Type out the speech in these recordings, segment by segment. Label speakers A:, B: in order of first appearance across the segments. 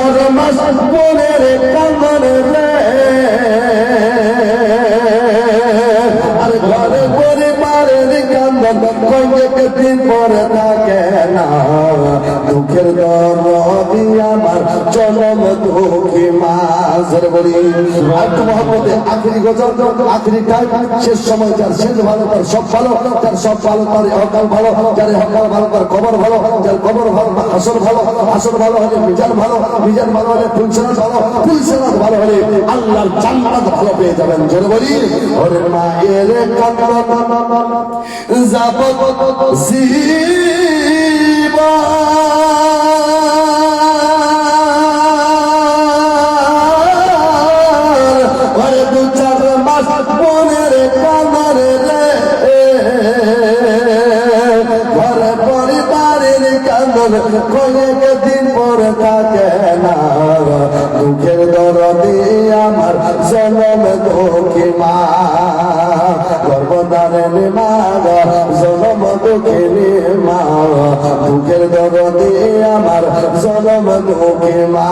A: চার মাস বোনের কান্দন রে আর ঘরে পরিবারের কান্দন কয়েকদিন পরে থাকে না দুঃখের দরদি আমার জনম দুঃখী মাঝের বলি একটু মহব্বতে আখেরি গজল আখেরি টাইম শেষ সময় যার শেষ ভালো তার সব ভালো তার সব ভালো তার হকাল ভালো যার হকাল ভালো তার কবর ভালো যার কবর ভালো আসর ভালো আসর ভালো হলে মিজান ভালো মিজান ভালো হলে ফুলসেনাত ভালো ফুলসেনাত ভালো হলে আল্লাহর জান্নাত ভালো পেয়ে যাবেন জোরে বলি ওরে মায়ের কান্না যাব জীবন ওরে দু চার মাস বোনের কান্নার রে ঘরে পরিবারের কান্দন কয়েকদিন পরে থাকে না দুঃখের দরদি আমার জনম দুঃখী মা গর্ভধারিণী মা জনম দুঃখিনী মা দুঃখের দরদি আমার জনম দুঃখী মা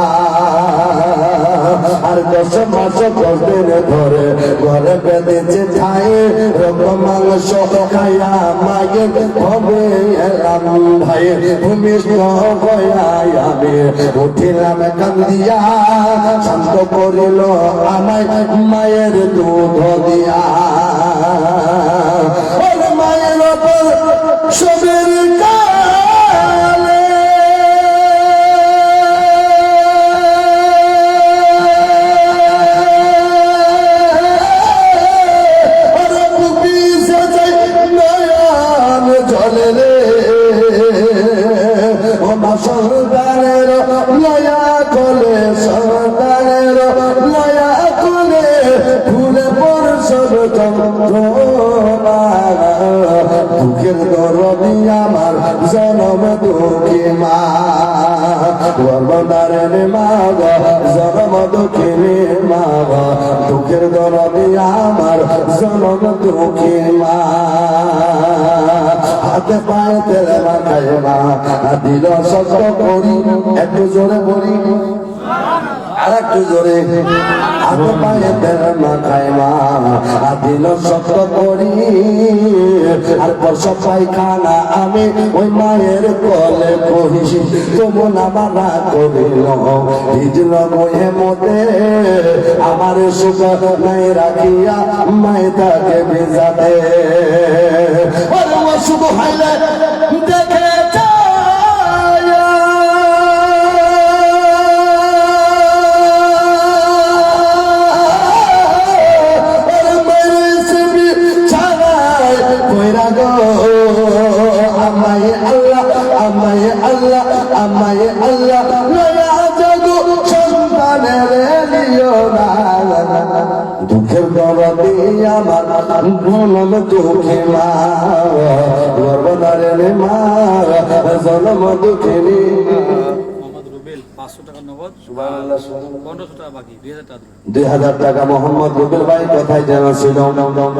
A: আর 10 মাস 10 দিন ধরে ঘরে বেঁধেছে ঠাই রক্ত মাংস খাইয়া মায়ের হবে এলাম ভাই ভূমিষ্ঠ হইয়াই আমি উঠিলাম কান্দিয়া শান্ত করিল আমায় মায়ের দুধ দিয়া মায়ের ওপর সবের সন্তানের লয়া করে সন্তানের লয়া করে ভুলে পরশব যন্ত্রণা দুঃখের দরদি আমার জনম দুঃখী মা গর্ভধারিণী মা জনম দুঃখিনী মা দুঃখের দরদি আমার জনম দুঃখী মা হাতে পায়ে তেলে মাখায় মা দিল সত্য করি একটু জোরে বলি আর একটু জোরে হাতে পায়ে তেলে মাখায় মা দিল সত্য করি আর প্রসব পায়খানা আমি ওই মায়ের কলে কহিস তবু না মানা করিল ভিজল বয়ে মতে আমার সুখ নাই রাখিয়া মায় তাকে ভেজাতে শুধু হাইলে দেখে আমায় আল্লাহ আমায় আল্লাহ আমায় আল্লাহ জাগো সন্তানের লিও না দুঃখের দরদি আমার জনম দুঃখী মা গর্ভধারিণী মা জনম দুঃখিনী 2000 টাকা মোহাম্মদ রুবেল ভাই কোথায় জানাছিল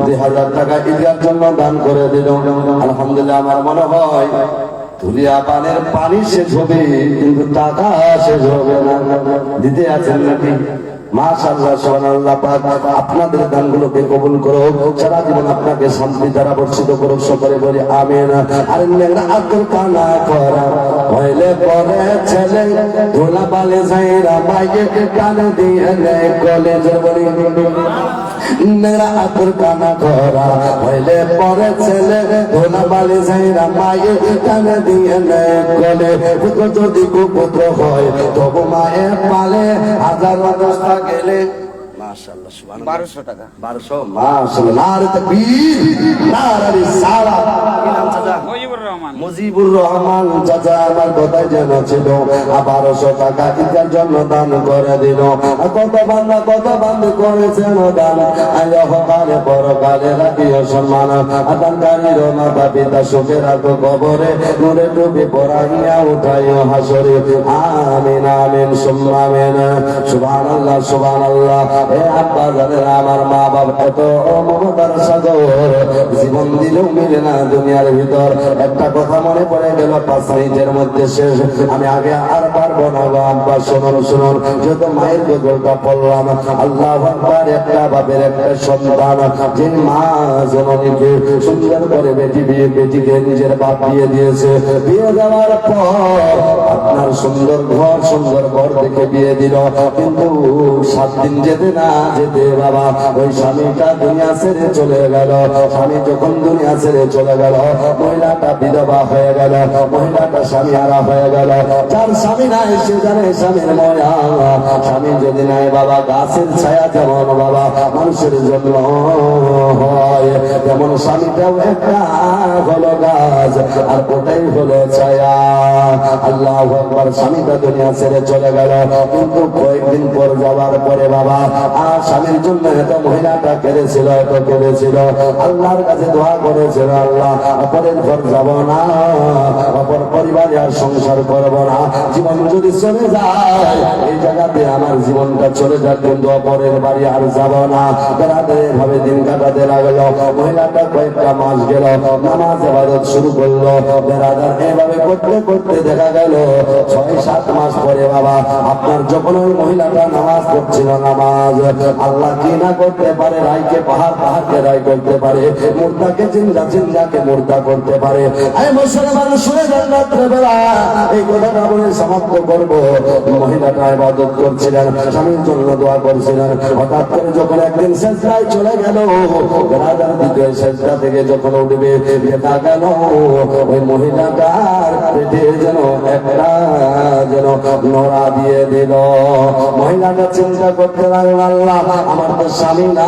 A: 2000 টাকা ঈদের জন্য দান করে দিল আলহামদুলিল্লাহ আমার মনে হয় তুলিয়া পানের পানি শেষ হবে কিন্তু টাকা শেষ হবে না দিতে আছেন নাকি মাশাআল্লাহ সুবহানাল্লাহ পাক আপনাদের দানগুলোকে কবুল করো সারা জীবন আপনাকে শান্তি দ্বারা বর্ষিত করুক সকলে বলি আমিন আর নেংরা আকুল কানা করা হইলে পরে ছেলে ধুলা বালে যাইরা মাইকে কান দিয়ে নে কলেজের বলি নেংরা আকুল কানা করা হইলে পরে ছেলে ধুলা বালে যাইরা মাইকে কান দিয়ে নে কলে পুত্র যদি কুপুত্র হয় তবু মায়ে পালে হাজার অবস্থা গেলে মাশাআল্লাহ সুবহানাল্লাহ 1200 টাকা 1200 মাশাআল্লাহ নারে তাকবীর নারে রিসালাত কি নাম চাচা মুজিবুর রহমান চাচা আমার কথাই জানা ছিল 1200 টাকা ঈদের জন্য দান করে দিল কত বান্দা করেছেন দান আল্লাহ পারে পরকালে রাখিও সম্মান আদানকারীর মাতা পিতা সুখে রাখো কবরে নূরে ডুবে পড়াইয়া উঠাইও হাসরে আমিন আমিন সুম্মা আমিন সুবহানাল্লাহ সুবহানাল্লাহ আব্বা জানেন আমার মা বাবা এত মমতার সাগর, জীবন দিলেও মিলে না দুনিয়ার ভিতর। একটা কথা মনে পড়ে গেল 5 মিনিটের মধ্যে শেষ, আমি আগে আর পারবো না গো আব্বা। শুনুন শুনুন, যত মায়ের গজলটা পড়লাম, আল্লাহু আকবার। একটা বাপের একটা সন্তান, যে মা জননীকে সুন্দর করে বেটিকে নিজের বাপ বিয়ে দিয়েছে, বিয়ে দেওয়ার পর আপনার সুন্দর ঘর সুন্দর ঘর দেখে বিয়ে দিল, কিন্তু 7 দিন যেতে না যেতে বাবা ওই স্বামীটা দুনিয়া ছেড়ে চলে গেল। স্বামী যখন দুনিয়া ছেড়ে চলে গেল, মহিলাটা বিধবা হয়ে গেল, মহিলাটা স্বামী হারা হয়ে গেল। যার স্বামী নাই সে জানে স্বামীর ময়া। স্বামী যদি নাই বাবা, গাছের ছায়া যেমন বাবা মানুষের জন্য হয়, তেমন স্বামীটাও একটা হলো গাছ, আর ওটাই হলো ছায়া। আল্লাহু আকবার। স্বামীটা দুনিয়া ছেড়ে চলে গেল, কিন্তু কয়েকদিন পর যাওয়ার পরে বাবা আর স্বামীর জন্য এত মহিলাটা কেঁদেছিল, এত কেঁদেছিল, আল্লাহর কাছে দোয়া করেছিল, আল্লাহ অপরের ঘর যাব না, অপর পরিবারে আর সংসার করব না, জীবন যদি চলে যায় এই জায়গাতে আমার জীবনটা চলে যাক, কিন্তু অপরের বাড়ি আর যাব না। বেড়াতে এভাবে দিন কাটাতে লাগলো। মহিলাটা কয়েকটা মাস গেল, নামাজ ইবাদত শুরু করলো। বেড়াদার এভাবে করতে করতে দেখা গেল 6-7 মাস পরে বাবা আপনার যখন ওই মহিলাটা নামাজ পড়ছিল, নামাজ আল্লাহ কি না করতে পারে, রায়কে পাহাড়কে রায় করতে পারে, মুর্দাকে জিন্দাকে মুর্দা করতে পারে। আমি মুসলমান শুনে যান রাত্রেবেলা এই কথাটা বলে সমাপ্ত করবো। মহিলাটা ইবাদত করছিলেন, স্বামীর জন্য দোয়া করছিলেন, হঠাৎ করে যখন একদিন সেজদায় চলে গেল, রাজার দ্বিতীয় সেজদা থেকে যখন উঠবে দেখা গেল ওই মহিলাটার পেটে যেন একটা যেন নড়া দিয়ে দিল। মহিলাটা চিন্তা করতে লাগলো, আল্লাহ আমার তো স্বামী না,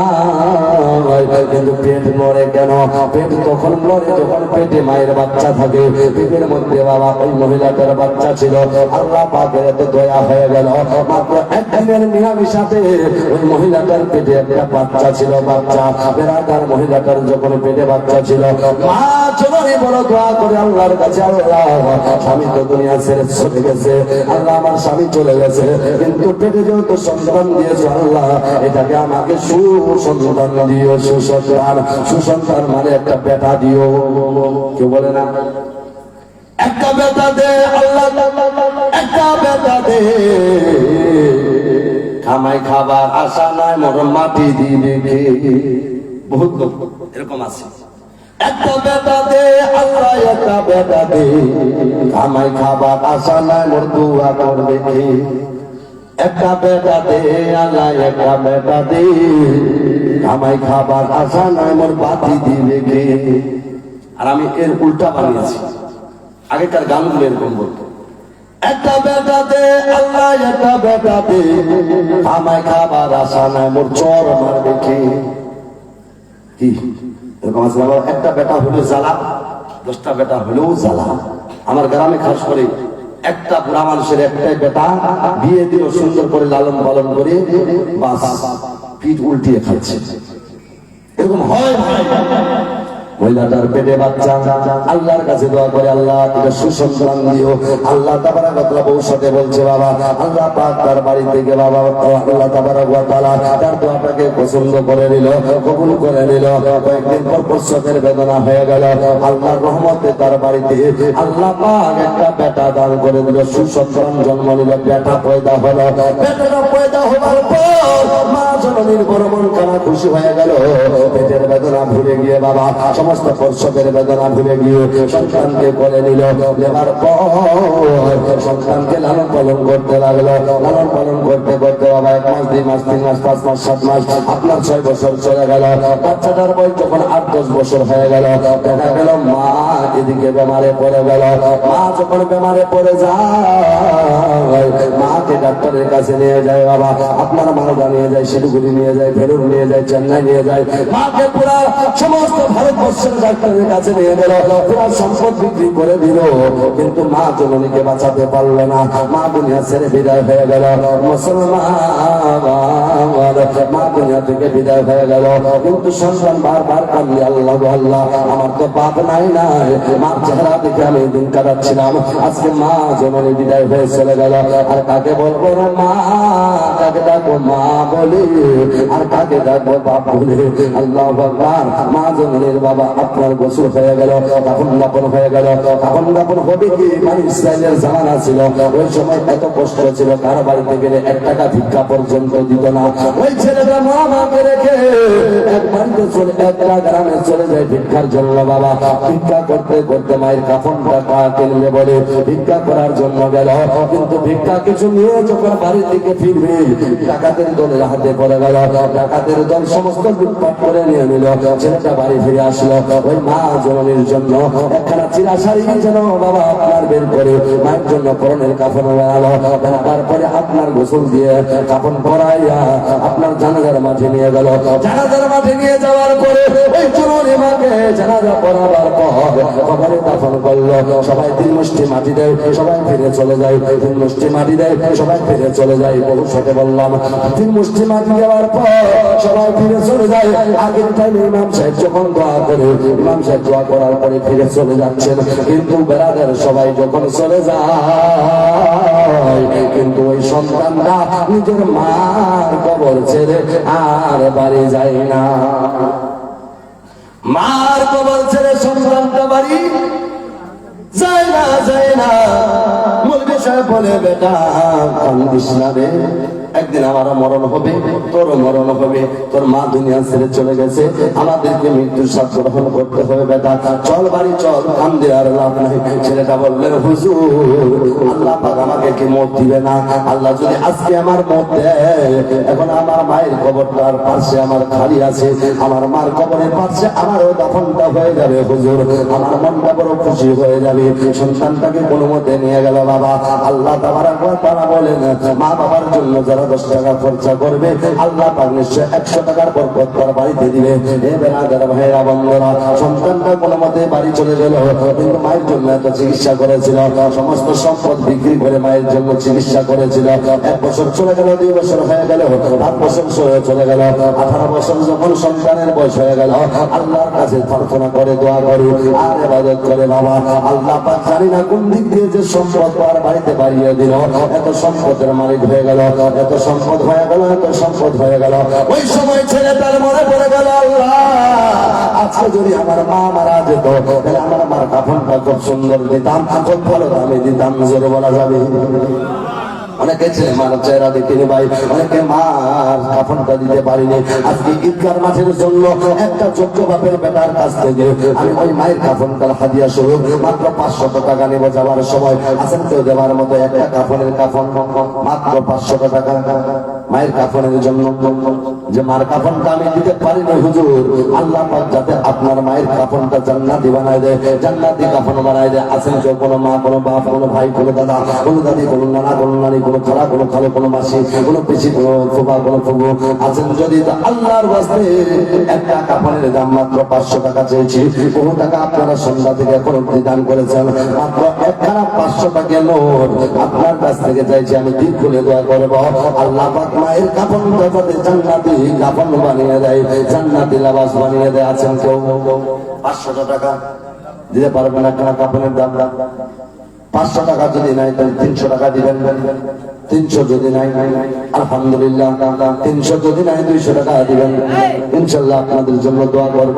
A: কিন্তু পেট নড়ে কেন? পেট তখন নড়ে যখন পেটে মায়ের বাচ্চা থাকে, পেটের মধ্যে বাবা ওই মহিলাটার বাচ্চা ছিল। আল্লাহ পাকের এত দয়া হয়ে গেল, মাত্র একদিনের নিরামিষাতে ওই মহিলাটার পেটে একটা বাচ্চা ছিল। বাচ্চা বেড়াদার মহিলাটার যখন পেটে বাচ্চা ছিল, মা জননী বড় দোয়া করে আল্লাহর কাছে, আল্লাহ স্বামী তো দুনিয়া ছেড়ে চলে গেছে, আল্লাহ আমার স্বামী চলে গেছে, কিন্তু পেটে যেহেতু সন্তান দিয়েছো আল্লাহ এটাকে আমাকে সুসন্তান দিও। সুসন্তান মানে একটা বেটা দিও। কেউ বলে না একটা বেটা দে আল্লাহ, একটা বেটা দে। খামাই খাবার আশা নাই, মোর মাটি দিবে কে? বহুত লোক এরকম আছে, একটা বেটা দে আল্লাহ, একটা বেটা দে। খামাই খাবার আশা নাই, মোর দোয়া করবে কে? একটা বেটা দে আল্লাহ, একটা বেটা দে। খামাই খাবার আশা নাই, মোর বাতি দিবে কে? আর আমি এর উল্টা বানিয়েছি, আগেকার গানগুলো এরকম বলতো, একটা বেটা দে আল্লাহ, একটা বেটা দে। আমায় খাবার আশা নাই, মোর চর মারবে কে? কি এরকম আছে? একটা বেটা হলো জ্বালা, 10টা বেটা হলেও জ্বালা। আমার গ্রামে খাস করে একটা বুড়া মানুষের একটাই বেটা, বিয়ে দিল সুন্দর করে লালন পালন করে, বাস পিঠ উল্টিয়ে খাচ্ছে। এরকম হয় ভাই। মহিলাটার পেটে বাচ্চা, আল্লাহর কাছে দোয়া করে আল্লাহ এটা সুসন্তান দিও। আল্লাহ তাবারাক ওয়া তাআলা বউসাথে বলছে বাবা আল্লাহ পাক তার বাড়ি থেকে বাবা আল্লাহ তাবারাক ওয়া তাআলা তার দোয়াটাকে পছন্দ করে নিল, কবুল করে নিল। কয়েকদিন পর প্রসবের বেদনা হয়ে গেল, আল্লাহর রহমতে তার বাড়িতে আল্লাহ পাক একটা বেটা দান করে দিল, সুসন্তান জন্ম নিল, বেটা পয়দা হলো। বেটাটা পয়দা হওয়ার পর মা জননীর বড় মন খানা খুশি হয়ে গেল। পেটের বেদনা ভুলে গিয়ে বাবা সমস্ত প্রসবের বেদনা ভুলে গিয়ে সন্তানকে কোলে নিল। নেবার পর সন্তানকে লালন পালন করতে লাগলো। লালন পালন করতে করতে বাবা 1 মাস 2 মাস 3 মাস 5 মাস 7 মাস আপনার 6 বছর চলে গেল। বাচ্চাটার বয়স যখন 8-10 বছর হয়ে গেল, দেখা গেল মা এদিকে বেমারে পড়ে গেল। মা যখন বেমারে পড়ে যায়, মাকে ডাক্তারের কাছে নিয়ে যায় বাবা, আপনার মালদা নিয়ে যায়, শিলিগুড়ি নিয়ে যায়, ভেলুর নিয়ে যায়, চেন্নাই নিয়ে যায়। মাকে পুরা সমস্ত ভারতবর্ষের ডাক্তারের কাছে নিয়ে গেল, পুরা সম্পদ বিক্রি করে দিল, কিন্তু মা জননীকে বাঁচাতে পারল না। মা দুনিয়া ছেড়ে বিদায় হয়ে গেল। মুসলমান মা দুনিয়া থেকে বিদায় হয়ে গেল, কিন্তু সন্তান বারবার কান্দি, আল্লাহ আল্লাহ আমার তো বাপ নাই, মার চেহারা দেখে আমি দিন কাটাচ্ছিলাম, আজকে মা জননী বিদায় হয়ে চলে গেল। আর কাকে বলবো মা কাকে ডাকবো মা বলে আর কাকে ডাকবো বাপ বলে। আল্লাহু আকবার। মা জননীর বাবা আপনার গোসল হয়ে গেল, কাফন দাফন হয়ে গেল। কাফন দাফন হবে কি মানে ইসরায়েলের জামানা ছিল, ওই সময় এত কষ্ট ছিল, কার বাড়িতে গেলে 1 টাকা ভিক্ষা পর্যন্ত দিত না। ওই ছেলেটা মা মাকে রেখে এক বাড়িতে চলে, একটা গ্রামে চলে যায় ভিক্ষার জন্য। বাবা ভিক্ষা করতে করতে মায়ের কাফনটা কিনলে বলে ভিক্ষা করার জন্য গেল, কিন্তু ভিক্ষা কিছু নিয়ে যখন বাড়ির দিকে ফিরবে ডাকাতের দলের হাতে পড়ে গেল। ডাকাতের দল সমস্ত লুটপাট করে নিয়ে নিল। ছেলেটা বাড়ি ফিরে আসলো, ওই মা জননীর জন্য একখানা চিরা শাড়ি যেন বাবা আপনার বের করে মায়ের জন্য পরনের কাফন বেড়ালো। তারপরে আপনার গোসল দিয়ে কাফন পরাইয়া আপনার জানাজার মাঠে নিয়ে গেল। জানাজার মাঠে নিয়ে যাওয়ার পরে ওই জননী মাকে জানাজা পড়াবার পর কবরে দাফন করলো। সবাই 3 মুষ্টি মাটি দেয়, সবাই ফিরে চলে যায়। 3 মুষ্টি মাটি দেয়, সবাই ফিরে চলে যায়। বহু সাথে বললাম 3 মুষ্টি মাটি দেওয়ার পর সবাই ফিরে চলে যায়। আগের টাইমে ইমাম সাহেব যখন দোয়া করে, ইমাম সাহেব দোয়া করার পরে ফিরে চলে যাচ্ছেন, কিন্তু বেরাদের সবাই যখন চলে যায়, কিন্তু ওই সন্তানরা নিজের মার কবর ছেড়ে আর বাড়ি যায় না। মার কবর ছেড়ে সন্তানটা বাড়ি যায় না, যায় না। মুরগি সাহেব বলে বেটা কান্দিস না রে, একদিন আমারও মরণ হবে, তোরও মরণ হবে। তোর মা দুনিয়া ছেড়ে চলে গেছে, আমাদেরকে মৃত্যুর স্বাদ গ্রহণ করতে হবে বেটা, চল বাড়ি চল, কান্দে আর লাভ নাই। ছেলেটা বললেন হুজুর আল্লাহ পাক আমাকে কি মত দিবে না? আল্লাহ যদি আজকে আমার মত দেয়, এখন আমার মায়ের কবরটার পাশে আমার খালি আছে, আমার মার কবরের পাশে আমারও দাফনটা হয়ে যাবে হুজুর, আমার মনটা বড় খুশি হয়ে যাবে। সন্তানটাকে কোনো মতে নিয়ে গেল বাবা। আল্লাহ তাবারাক ওয়া তাআলা বলেন মা বাবার জন্য যারা 10 টাকা খরচা করবে আল্লাহ পাক নিশ্চয় 100 টাকার বরকত তার বাড়িতে দিবে। এ বেরাদার ভাইরা বন্ধুরা, সন্তানটা কোনো মতে বাড়ি চলে গেল, কিন্তু মায়ের জন্য এত চিকিৎসা করেছিল, সমস্ত সম্পদ বিক্রি করে মায়ের জন্য চিকিৎসা করেছিল। 1 বছর চলে গেল, 2 বছর হয়ে গেল, 8 বছর চলে গেল, 18 বছর যখন সন্তানের বয়স হয়ে গেল, আল্লাহর কাছে প্রার্থনা করে দোয়া করে আর ইবাদত করে বাবা। আল্লাহ পাক জানি না কোন দিক দিয়ে যে সম্পদ তার বাড়িতে বাড়িয়ে দিল, এত সম্পদের মালিক হয়ে গেল, এত সম্পদ হয়ে গেল, এত সম্পদ হয়ে গেল। ওই সময় ছেলে তার মনে পড়ে গেল আল্লাহ আজকে যদি আমার মা মারা যেত, তাহলে আমার মার কাফনটা খুব সুন্দর দিতাম, খুব ভালো দামে দিতাম, জোরে বলা যাবে। অনেকে ছেলে মার চেহারা দেখিনি ভাই, অনেকে মার কাফনটা দিতে পারিনি। আজকে ঈদগার মাঠের জন্য একটা যোগ্য বাপের বেটার কাছ থেকে আমি ওই মায়ের কাফনটার হাদিয়া স্বরূপ মাত্র 500 টাকা নেব। যাওয়ার সময় আছেন কেউ দেওয়ার মতো একটা কাফনের কাফন মাত্র 500 টাকা মায়ের কাফনের জন্য, যে মার কাফনটা আমি দিতে পারিনি হুজুর, আল্লাহ পাক যাতে আপনার মায়ের কাফনটা জান্নাতি বানায় দেয়, জান্নাতি কাফন বানায় দেয়। আছেন কেউ কোনো মা, কোনো বাপ, কোনো ভাই, কোনো দাদা, কোনো দাদি, কোনো নানা, কোনো নানি, কোনো খালা, কোনো খালো, কোনো মাসি, কোনো পিসি, কোনো ফুফা, কোনো ফুফু আছেন, যদি আল্লাহর ওয়াস্তে একটা কাফনের দাম মাত্র 500 টাকা চেয়েছি, বহু টাকা আপনারা সন্ধ্যা থেকে এখন দান করেছেন, মাত্র একখানা 500 টাকা নোট আপনার কাছ থেকে চাইছি, আমি দিক খুলে দোয়া করবো আল্লাহ পাক মায়ের কাফনটা যাতে জান্নাতি কাফন বানিয়ে দেয়, জান্নাতি লাবাস বানিয়ে দেয়। আছেন কেউ 500 টাকা দিতে পারবেন একখানা কাফনের দাম? 500 টাকা যদি নাই তাহলে 300 টাকা দিবেন। 300 যদি নাই আলহামদুলিল্লাহ, 300 যদি নাই 200 টাকা দিবেন। ইনশাআল্লাহ আপনাদের জন্য দোয়া করব।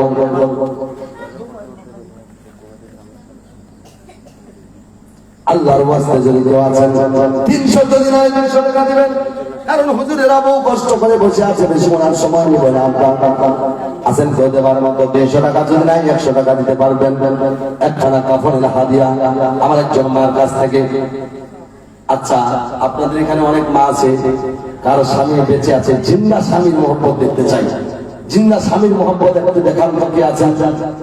A: আল্লাহর ওয়াস্তে যদি কেউ আছেন 300 যদি নাই 200 টাকা দিবেন, কারণ হুজুরেরা বহু কষ্ট করে বসে আছে, বেশি ওনার সময় নিবে না। আছেন কেউ দেবার মতো 200 টাকা যদি নাই 100 টাকা দিতে পারবেন, একখানা কাফনের হাদিয়া আমার একজন মার কাছ থেকে। আচ্ছা আপনাদের এখানে অনেক মা আছে, কারো স্বামী বেঁচে আছে, জিন্দা স্বামীর মহব্বত দেখতে চাই, জিন্দা স্বামীর মহব্বত একটু দেখার লোকে আছেন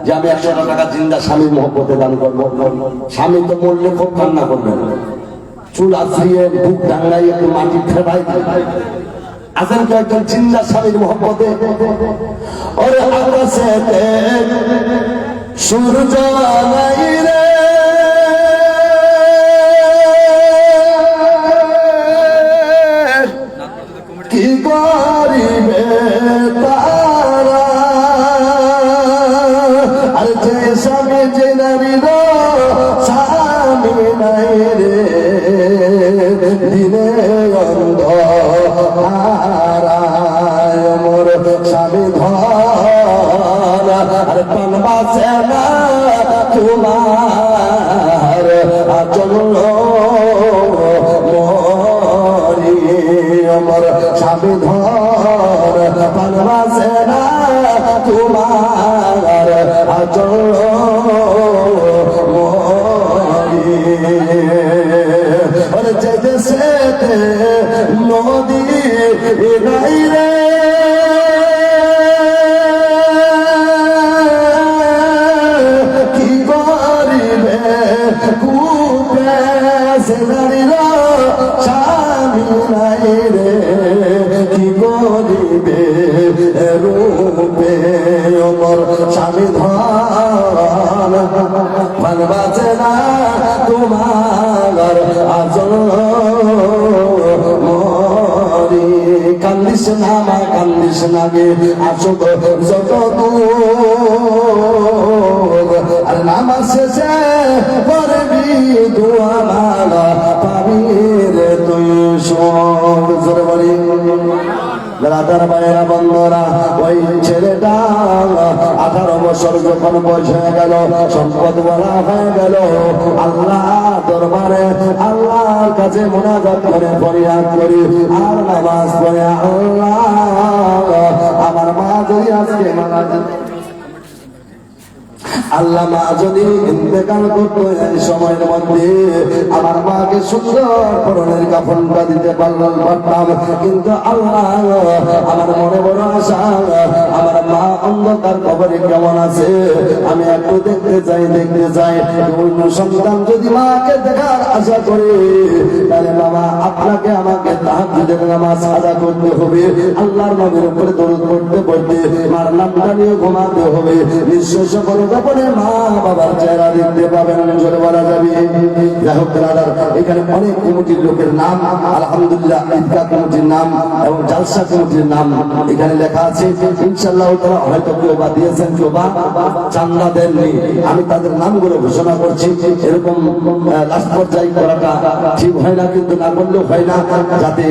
A: যে আমি 100 টাকা জিন্দা স্বামীর মহব্বতে দান করবো। স্বামী তো মরলে খুব কান্না করবেন, চুল আছড়িয়ে বুক ডাঙ্গাই একটু মাটি ফেরাই। আছেন কেউ একজন জিন্দা স্বামীর মহব্বতে? ওরে আকাশেতে সূর্য নাই রে, কি করিবে তারা, আর যে স্বামী যে নারীর স্বামী নাই রে, দিনে অন্ধকারায় মোর স্বামী ধন আর প্রাণ বাঁচে না তোমার আচল মরি মোর স্বামী ধন প্রাণ বাঁচে না তোমার আচল যে দেশেতে নদী নাই রে কি করিবে কূপে সে নারীর স্বামী নাই রে কি করিবে রূপে ওমর স্বামী ধন প্রাণ বাঁচে না তোমার আচল মরি কান্দিস না মা কান্দিস না গে আসো যত আর নামাজ শেষে পড়বি দোয়া মালা পাবি রে তুই সব জোরে বলি রাধার বাইরা বন্ধরা ওই ছেলেটা 18 বছর যখন বয়স হয়ে গেল সম্পদ বলা হয়ে গেল আল্লাহ দরবারে আল্লাহর কাছে মুনাজাত করে ফরিয়াদ করি আর নামাজ পড়ে আল্লাহ আমার মা যদি আজকে মারা যেত আল্লাহ মা যদি ইন্তেকাল করতো এই সময়ের মধ্যে আমার মাকে সুন্দর পরনের কাফনটা দিতে পারতাম কিন্তু আল্লাহ আমার মনে বড় আশা আমার মা অন্ধকার কবরে কেমন আছে আমি একটু দেখতে চাই অন্য সন্তান যদি মাকে দেখার আশা করে তাহলে বাবা আপনাকে আমাকে তাহাজ্জুদের নামাজ আদা করতে হবে আল্লাহর নবীর উপরে দরুদ পড়তে মার নামটা নিয়ে ঘুমাতে হবে নিঃশ্বাস করে গোপনে মা বাবার চেহারা দেখতে পাবেন জোরে বলা যাবে যাই হোক এখানে অনেক কমিটির লোকের নাম আলহামদুলিল্লাহ ঈদগাহ কমিটির নাম এবং জালসা কমিটির নাম এখানে লেখা আছে ইনশাআল্লাহ তাআলা হয়তো কেউ বা দিয়েছেন কেউ বা চান্দা দেননি আমি তাদের নামগুলো ঘোষণা করছি এরকম লাস্ট পর্যায়ে করাটা ঠিক হয় না কিন্তু না করলেও হয় না যাতে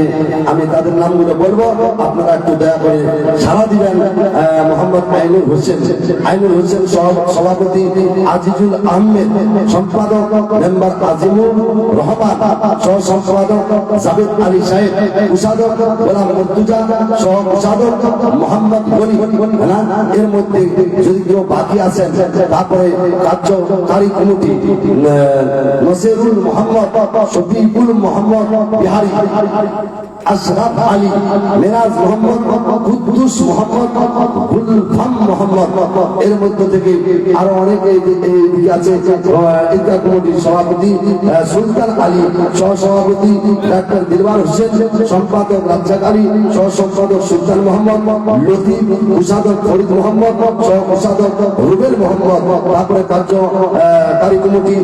A: আমি তাদের নামগুলো বলবো আপনারা একটু দয়া করে সাড়া দিবেন মোহাম্মদ আইনুল হোসেন সভাপতি আজিজুল আহমেদ সম্পাদক মেম্বার আজিমুর রহমান সহ সম্পাদক জাবেদ আলী সাহেব উসাদক গোলাম মুর্তুজা সহ উসাদক মোহাম্মদ গনি এর মধ্যে যদি কেউ বাকি আছেন তারপরে কার্যকারী কমিটি নসিরুল মোহাম্মদ শফিকুল মোহাম্মদ বিহারি আশরাফ আলী মিরাজ মোহাম্মদ কুদ্দুস মোহাম্মদ গুলফাম মোহাম্মদ এর মধ্যে থেকে আরো অনেকে আছে ঈদগাহ কমিটির সভাপতি সুলতান আলী সহ সভাপতি ডাক্তার দিলওয়ার হোসেন সম্পাদক রাজ্জাক আলী সহ সম্পাদক সুলতান মোহাম্মদ লতিফ উসাদক ফরিদ মোহাম্মদ সহ উসাদক রুবেল মোহাম্মদ তারপরে কার্যকারী কমিটি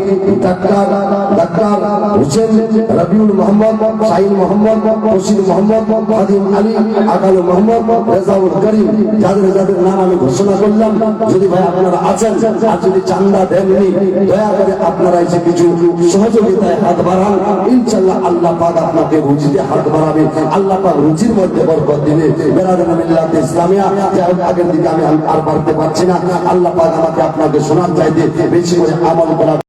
A: ডাক্তার হোসেন রবিউল মোহাম্মদ শাহিন মোহাম্মদ বশির মোহাম্মদ খাদিম আলী আকাল মোহাম্মদ রেজাউল করিম যাদের নাম আমি ঘোষণা করলাম যদি ভাই আপনারা আছেন আর যদি চান্দা দেননি দয়া করে আপনারা এসে কিছু সহযোগিতায় হাত বাড়ান ইনশাআল্লাহ আল্লাহ পাক আপনাকে রুজিতে হাত বাড়াবে আল্লাহ পাক রুজির মধ্যে বরকত দিবে বেরাদান মিল্লাত ইসলামিয়া আগের দিকে আমি আর বাড়তে পারছি না আল্লাহ পাক আমাকে আপনাকে শোনার চাইতে বেশি করে আমল করা